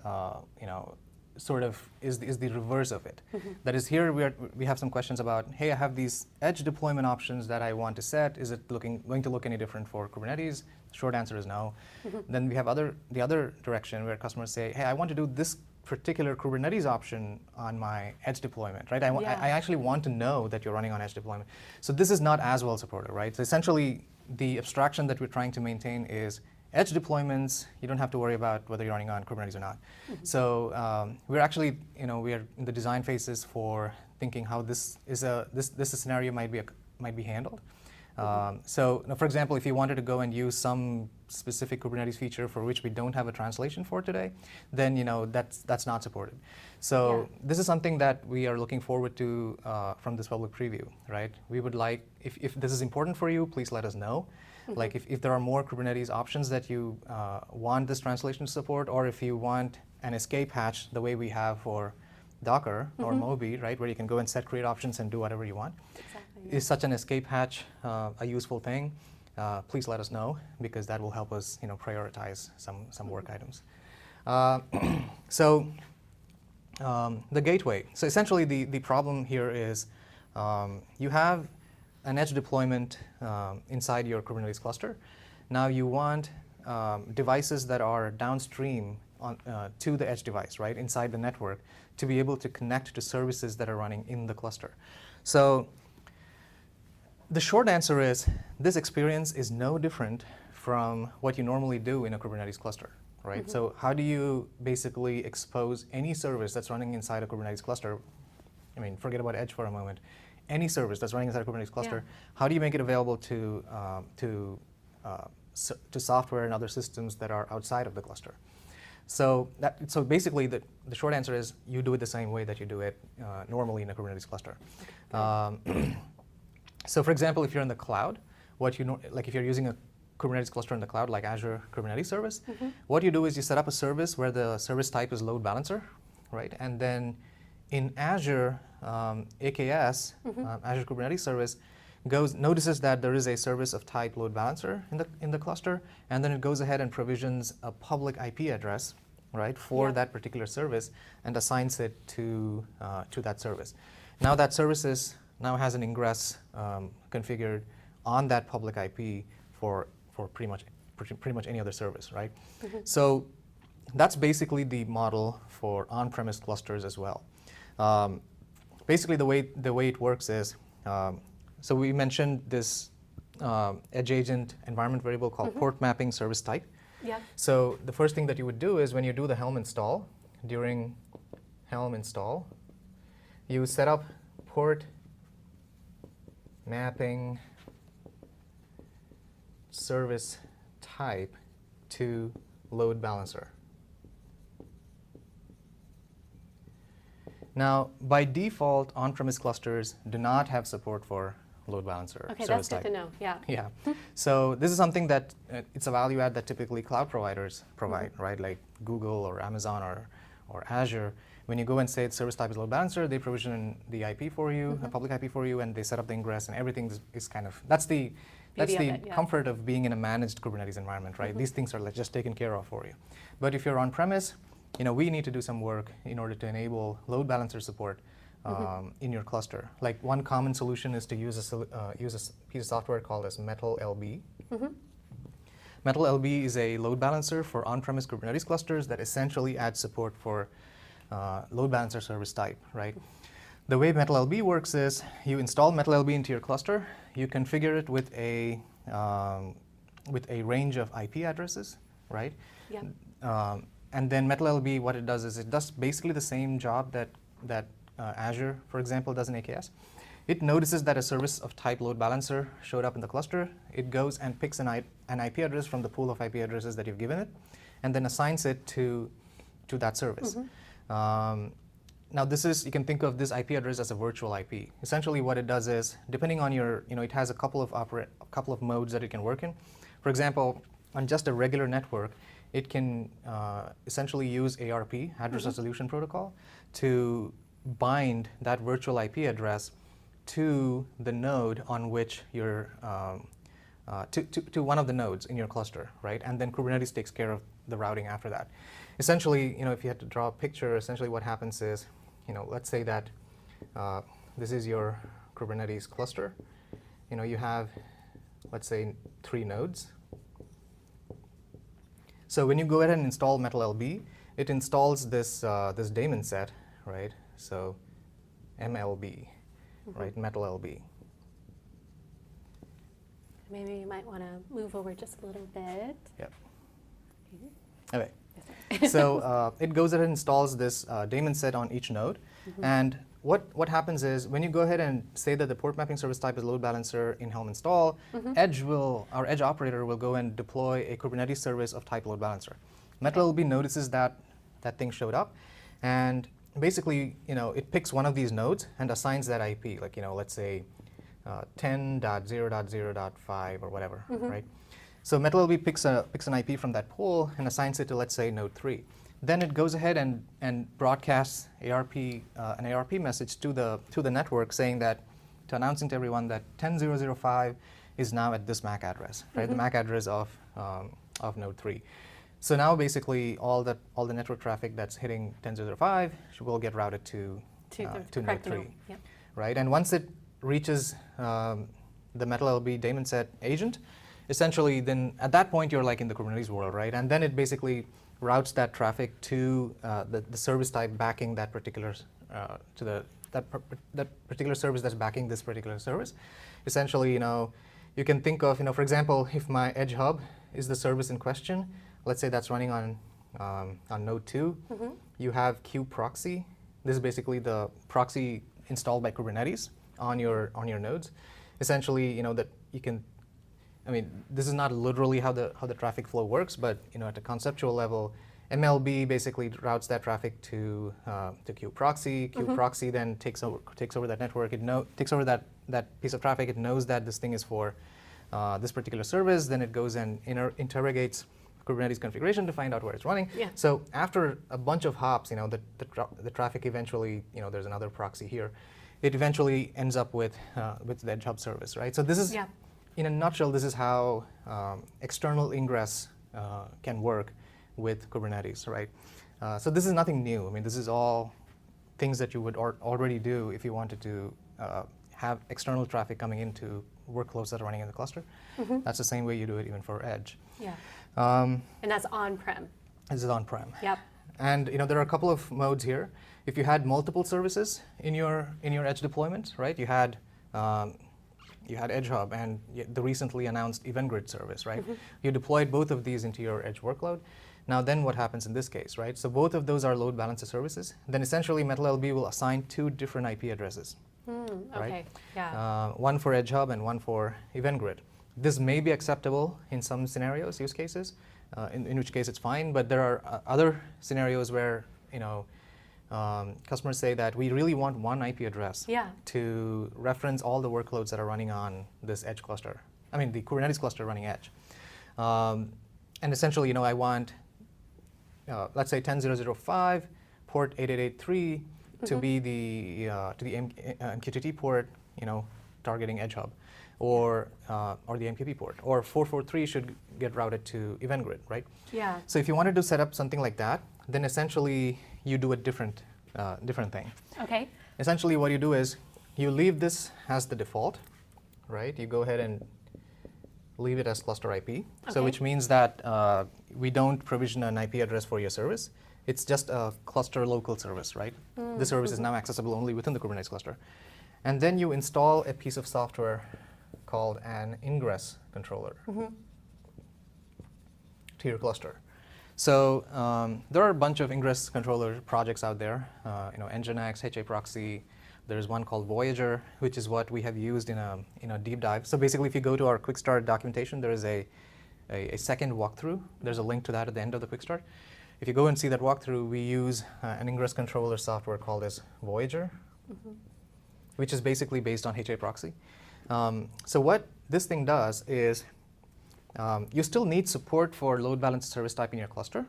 sort of is the reverse of it. That is, here we have some questions about, hey, I have these Edge deployment options that I want to set. Is it going to look any different for Kubernetes? The short answer is no. Then we have the other direction where customers say, hey, I want to do this particular Kubernetes option on my Edge deployment, right? I actually want to know that you're running on Edge deployment. So this is not as well supported, right? So essentially, the abstraction that we're trying to maintain is Edge deployments, you don't have to worry about whether you're running on Kubernetes or not. So we're actually, we are in the design phases for thinking how this scenario might be handled. So, for example, if you wanted to go and use some specific Kubernetes feature for which we don't have a translation for today, then that's not supported. So this is something that we are looking forward to from this public preview, right? We would like, if this is important for you, please let us know. Like if there are more Kubernetes options that you want this translation to support, or if you want an escape hatch the way we have for Docker or Moby, right, where you can go and set create options and do whatever you want. Is such an escape hatch a useful thing? Please let us know, because that will help us prioritize some work items. So the gateway. So essentially the problem here is you have an Edge deployment inside your Kubernetes cluster. Now you want devices that are downstream to the Edge device, right, inside the network, to be able to connect to services that are running in the cluster. So the short answer is this experience is no different from what you normally do in a Kubernetes cluster, right? So how do you basically expose any service that's running inside a Kubernetes cluster? I mean, forget about Edge for a moment. Any service that's running inside a Kubernetes cluster, how do you make it available to software and other systems that are outside of the cluster? So basically, the short answer is you do it the same way that you do it normally in a Kubernetes cluster. So for example, if you're in the cloud, like if you're using a Kubernetes cluster in the cloud, like Azure Kubernetes Service, what you do is you set up a service where the service type is load balancer, right? And then in Azure AKS, Azure Kubernetes Service, notices that there is a service of type load balancer in the cluster, and then it goes ahead and provisions a public IP address, right, for that particular service, and assigns it to that service. Now that service now has an ingress configured on that public IP for pretty much any other service, right? So that's basically the model for on-premise clusters as well. Basically, the way it works is, so we mentioned this Edge Agent environment variable called port mapping service type. So the first thing that you would do is when you do the Helm install, during Helm install, you set up port mapping service type to load balancer. Now, by default, on-premise clusters do not have support for load balancer Okay, service that's good to know. Yeah. Yeah. So this is something that it's a value add that typically cloud providers provide, right? Like Google or Amazon or Azure. When you go and say the service type is load balancer, they provision the IP for you, a public IP for you, and they set up the ingress, and everything is kind of, that's the comfort of being in a managed Kubernetes environment, right? These things are like just taken care of for you. But if you're on premise, we need to do some work in order to enable load balancer support in your cluster. Like one common solution is to use a piece of software called as MetalLB. MetalLB is a load balancer for on-premise Kubernetes clusters that essentially adds support for load balancer service type, right? The way MetalLB works is you install MetalLB into your cluster, you configure it with a range of IP addresses, right? Yep. And then MetalLB, what it does is it does basically the same job that Azure, for example, does in AKS. It notices that a service of type load balancer showed up in the cluster. It goes and picks an IP address from the pool of IP addresses that you've given it, and then assigns it to that service. Now this is, you can think of this IP address as a virtual IP. Essentially what it does is, depending on your, it has a couple of modes that it can work in. For example, on just a regular network, it can essentially use ARP, Address Resolution Protocol, to bind that virtual IP address to the node on which you're, to one of the nodes in your cluster, right? And then Kubernetes takes care of the routing after that. Essentially, if you had to draw a picture, essentially what happens is, let's say that this is your Kubernetes cluster. You have, let's say, 3 nodes. So when you go ahead and install MetalLB, it installs this daemon set, right? So MLB, right? MetalLB. Maybe you might want to move over just a little bit. Yep. Okay. So it goes ahead and installs this daemon set on each node. And what happens is when you go ahead and say that the port mapping service type is load balancer in Helm install, our Edge operator will go and deploy a Kubernetes service of type load balancer. MetalLB notices that thing showed up, and basically, it picks one of these nodes and assigns that IP, like, let's say 10.0.0.5 or whatever, right? So MetalLB picks an IP from that pool and assigns it to, let's say, node 3. Then it goes ahead and broadcasts an ARP message to the network saying that, announcing to everyone that 10.0.0.5 is now at this MAC address, right? The MAC address of node 3. So now basically all the network traffic that's hitting 10.0.0.5 will get routed to node 3, right? And once it reaches the MetalLB daemon set agent, essentially then at that point you're like in the Kubernetes world, right? And then it basically routes that traffic to the service type backing that particular that particular service that's backing this particular service. Essentially, you can think of, for example, if my Edge Hub is the service in question, let's say that's running on node 2, you have kubeproxy. This is basically the proxy installed by Kubernetes on your nodes. Essentially, that you can. This is not literally how the traffic flow works, but at a conceptual level, MLB basically routes that traffic to kubeproxy. Kubeproxy then takes over that network. It takes over that piece of traffic. It knows that this thing is for this particular service. Then it goes and interrogates Kubernetes configuration to find out where it's running. Yeah. So after a bunch of hops, the traffic eventually, there's another proxy here. It eventually ends up with the Edge Hub service, right? So this is. Yeah. In a nutshell, this is how external ingress can work with Kubernetes, right? So this is nothing new. This is all things that you would already do if you wanted to have external traffic coming into workloads that are running in the cluster. That's the same way you do it even for Edge. Yeah. And that's on-prem. This is on-prem. Yep. And there are a couple of modes here. If you had multiple services in your Edge deployment, right? You had Edge Hub and the recently announced Event Grid service, right? You deployed both of these into your Edge workload. Now then what happens in this case, right? So both of those are load balancer services. Then essentially MetalLB will assign 2 different IP addresses, right? Okay, yeah. One for Edge Hub and one for Event Grid. This may be acceptable in some scenarios, use cases, in which case it's fine, but there are other scenarios where, customers say that we really want one IP address Yeah. to reference all the workloads that are running on this edge cluster. I mean, the Kubernetes cluster running edge. And essentially, I want, let's say 10.0.0.5, port 8883 to be the MQTT port, targeting Edge Hub, or the MQP port, or 443 should get routed to Event Grid, right? Yeah. So if you wanted to set up something like that, then essentially you do a different thing. Okay. Essentially, what you do is you leave this as the default, right? You go ahead and leave it as cluster IP. Okay. So which means that we don't provision an IP address for your service. It's just a cluster local service, right? The service is now accessible only within the Kubernetes cluster. And then you install a piece of software called an ingress controller to your cluster. So there are a bunch of ingress controller projects out there, Nginx, HAProxy. There's one called Voyager, which is what we have used in a deep dive. So basically, if you go to our quick start documentation, there is a second walkthrough. There's a link to that at the end of the quick start. If you go and see that walkthrough, we use an ingress controller software called as Voyager, which is basically based on HAProxy. So what this thing does is you still need support for load balanced service type in your cluster,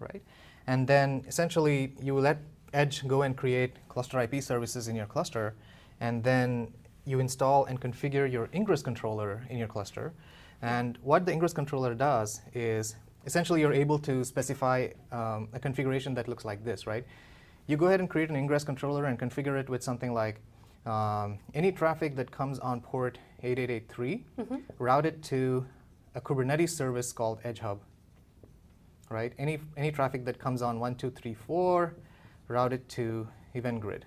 right? And then essentially you let Edge go and create cluster IP services in your cluster, and then you install and configure your ingress controller in your cluster. And what the ingress controller does is essentially you're able to specify a configuration that looks like this, right? You go ahead and create an ingress controller and configure it with something like any traffic that comes on port 8883, route it to a Kubernetes service called Edge Hub, right? Any traffic that comes on 1, 2, 3, 4, route it to Event Grid,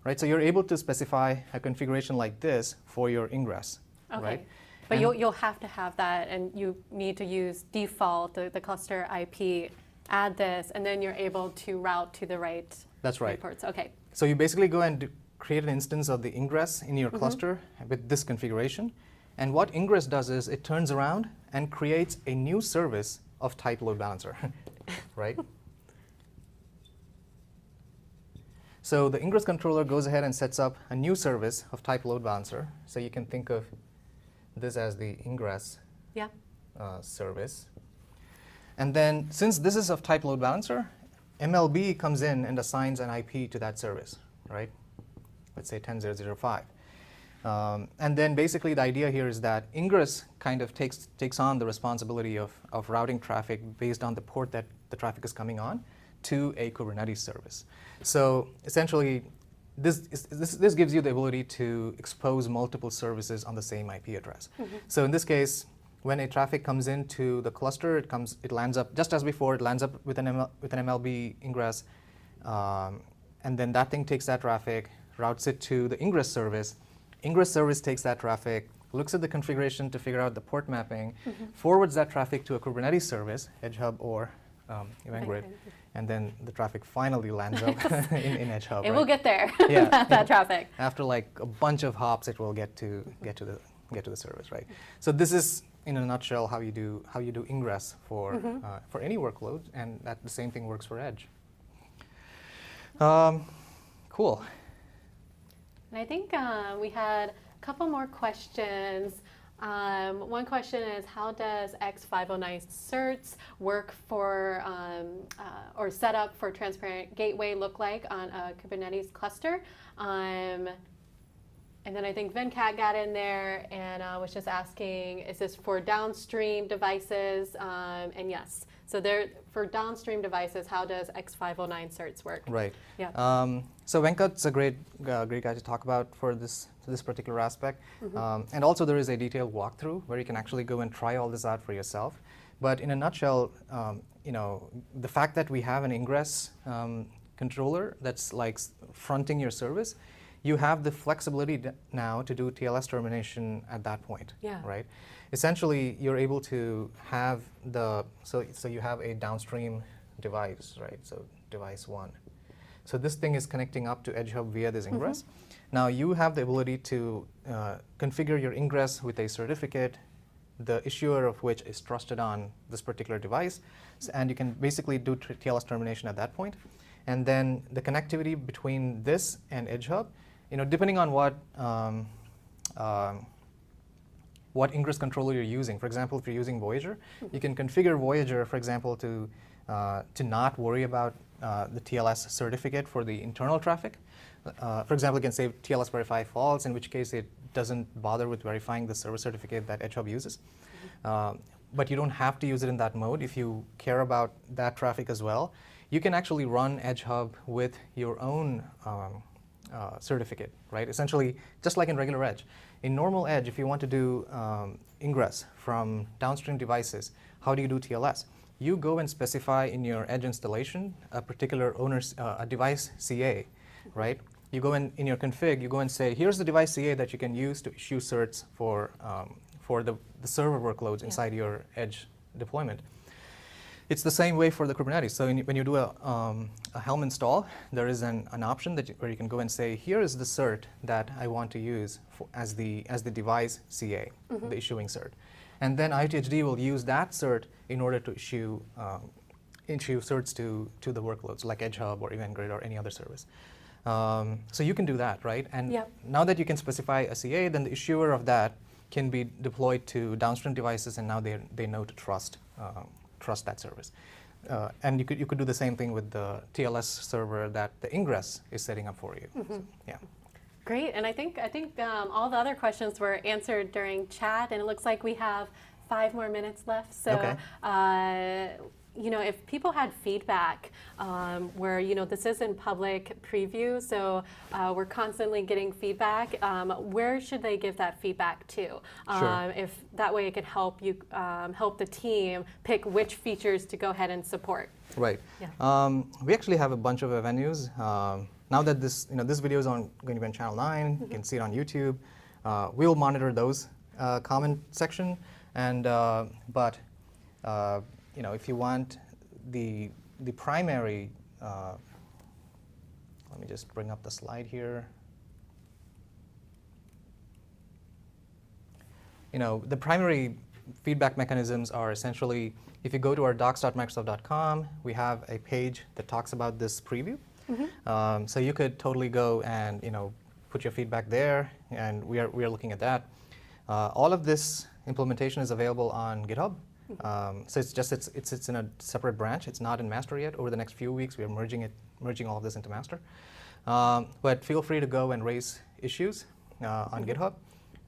right? So you're able to specify a configuration like this for your ingress, right? But you'll have to have that, and you need to use default, the cluster IP, add this, and then you're able to route to the right. That's right. Right ports. Okay. So you basically go and create an instance of the ingress in your cluster with this configuration. And what ingress does is it turns around and creates a new service of type load balancer, right? So the ingress controller goes ahead and sets up a new service of type load balancer. So you can think of this as the ingress service. And then since this is of type load balancer, MLB comes in and assigns an IP to that service, right? Let's say 10.0.0.5. And then basically the idea here is that ingress kind of takes on the responsibility of routing traffic based on the port that the traffic is coming on to a Kubernetes service. So essentially, this gives you the ability to expose multiple services on the same IP address. So in this case, when a traffic comes into the cluster, it lands up just as before. It lands up with an MLB ingress, and then that thing takes that traffic, routes it to the ingress service. Ingress service takes that traffic, looks at the configuration to figure out the port mapping, forwards that traffic to a Kubernetes service, Edge Hub or Event Grid, and then the traffic finally lands up in Edge Hub. It will get there. Yeah, that traffic. After like a bunch of hops, it will get to the service, right? So this is, in a nutshell, how you do ingress for any workload, and that the same thing works for Edge. Cool. And I think we had a couple more questions. One question is, how does X509 certs work for, or set up for transparent gateway look like on a Kubernetes cluster? And then I think Venkat got in there and was just asking, is this for downstream devices? And yes. So for downstream devices, how does X509 certs work? Right. Yeah. So Venkat's a great guy to talk about for this particular aspect. And also there is a detailed walkthrough where you can actually go and try all this out for yourself. But in a nutshell, the fact that we have an ingress controller that's like fronting your service, you have the flexibility now to do TLS termination at that point, right? Essentially, you're able to have so you have a downstream device, right? So device 1. So this thing is connecting up to Edge Hub via this ingress. Now you have the ability to configure your ingress with a certificate, the issuer of which is trusted on this particular device, and you can basically do TLS termination at that point. And then the connectivity between this and Edge Hub, depending on what ingress controller you're using. For example, if you're using Voyager, you can configure Voyager, for example, to not worry about the TLS certificate for the internal traffic. For example, you can say TLS verify false, in which case it doesn't bother with verifying the server certificate that Edge Hub uses. But you don't have to use it in that mode. If you care about that traffic as well, you can actually run Edge Hub with your own certificate, right? Essentially, just like in regular Edge. In normal Edge, if you want to do ingress from downstream devices, how do you do TLS? You go and specify in your Edge installation a particular owner's a device CA, right? You go in your config, you go and say, here's the device CA that you can use to issue certs for the server workloads inside your Edge deployment. It's the same way for the Kubernetes. So when you do a Helm install, there is an option where you can go and say, here is the cert that I want to use as the device CA, the issuing cert. And then IoT HD will use that cert in order to issue certs to the workloads, like Edge Hub or Event Grid or any other service. So you can do that, right? And now that you can specify a CA, then the issuer of that can be deployed to downstream devices, and now they know to trust that service. And you could do the same thing with the TLS server that the ingress is setting up for you. So, yeah. Great, and I think all the other questions were answered during chat, and it looks like we have 5 more minutes left. So, if people had feedback where this is in public preview, so we're constantly getting feedback, where should they give that feedback to? If that way it could help you help the team pick which features to go ahead and support. Right. Yeah. We actually have a bunch of venues. Now that this video is going to be on Channel 9, you can see it on YouTube. We'll monitor those comment section, and but if you want the primary, let me just bring up the slide here. The primary feedback mechanisms are essentially, if you go to our docs.microsoft.com, we have a page that talks about this preview. So you could totally go and put your feedback there, and we are looking at that. All of this implementation is available on GitHub. So it's in a separate branch. It's not in master yet. Over the next few weeks, we are merging all of this into master. But feel free to go and raise issues on GitHub.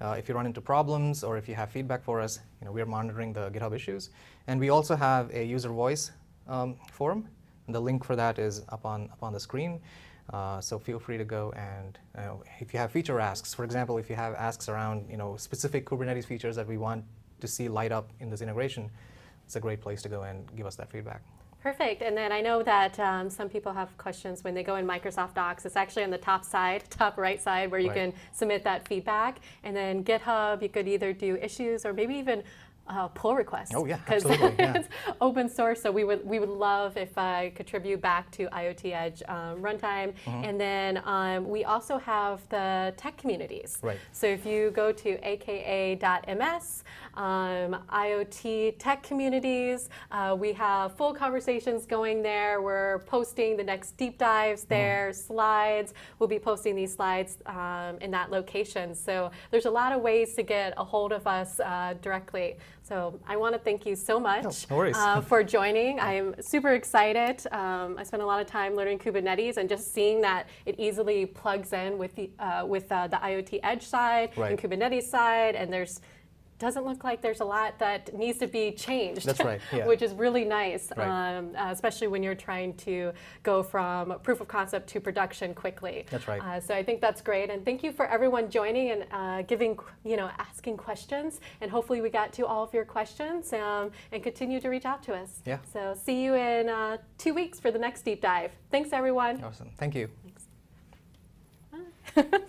If you run into problems or if you have feedback for us, we are monitoring the GitHub issues. And we also have a user voice forum. And the link for that is up on the screen. So feel free to go and if you have feature asks, for example, if you have asks around specific Kubernetes features that we want to see light up in this integration, it's a great place to go and give us that feedback. Perfect. And then I know that some people have questions when they go in Microsoft Docs. It's actually on the top right side, where you can submit that feedback. And then GitHub, you could either do issues or maybe even pull requests. Oh yeah, absolutely. It's open source, so we would love if I contribute back to IoT Edge runtime. And then we also have the tech communities. Right. So if you go to aka.ms, IoT tech communities, we have full conversations going there. We're posting the next deep dives there, slides. We'll be posting these slides in that location. So there's a lot of ways to get a hold of us directly. So I want to thank you so much for joining. I'm super excited. I spent a lot of time learning Kubernetes and just seeing that it easily plugs in with the IoT Edge side and Kubernetes side, and doesn't look like there's a lot that needs to be changed. That's right, yeah. Which is really nice, especially when you're trying to go from proof of concept to production quickly. That's right. So I think that's great, and thank you for everyone joining and asking questions. And hopefully we got to all of your questions and continue to reach out to us. Yeah. So see you in 2 weeks for the next deep dive. Thanks, everyone. Awesome. Thank you. Thanks.